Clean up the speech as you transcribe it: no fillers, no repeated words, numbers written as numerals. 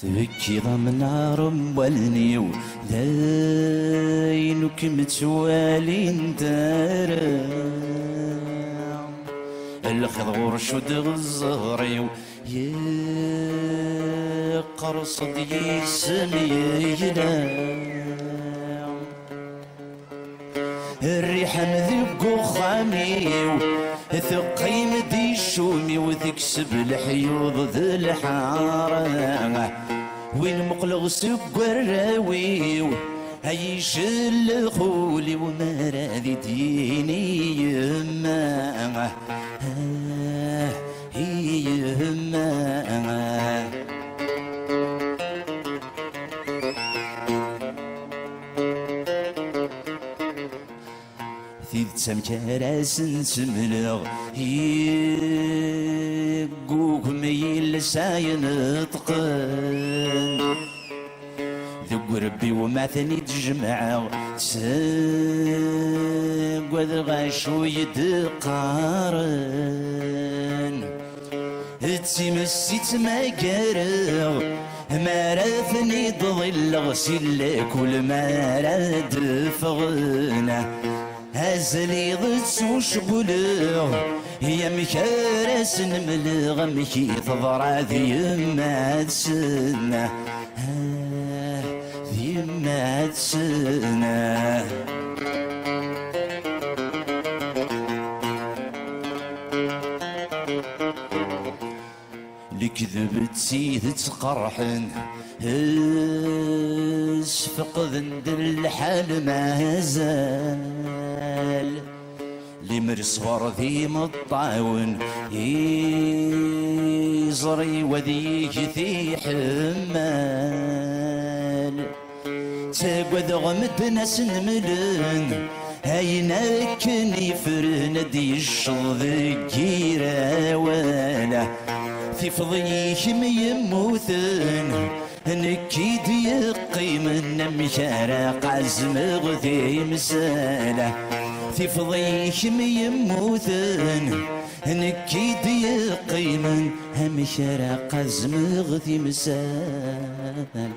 تبكي ضمن رمالني داينك متوالي ندارا الخضور شد غزاري يا قرصد يسمينا الريحة مذوق خامي ثقي مدي الشومي وتكسب الحيوض ذي الحارة وين مقلغ سكراوي هيش الخولي وما راضي ديني يما يما ثيد سمكراس نسملغ يقوك ميل ساين تقن ذق ربي وما ثني تجمع ساق وذ غاشو يدقارن تسمسيت ما قارغ ما راثني تظل غسيل كل ما راد فغنا هزلي ضدس وشغلغ يا مكارس نملغ مكي تضرع ذي ما تسنى ذي ما تسنى لكذبت سيد تقرحن اسفق ذند الحال ما زال لمرصور ذي مطاون يزري وذيك ذي حمال تقوذ غمد ناس نملن هاينا كن يفرن دي الشظ كيرا ولا في فضيهم يموثن نكيد يقيمن مشارق عزم غذي مسالة في فضيهم يموثن نكيد يقيمن مشارق عزم غذي مسالة.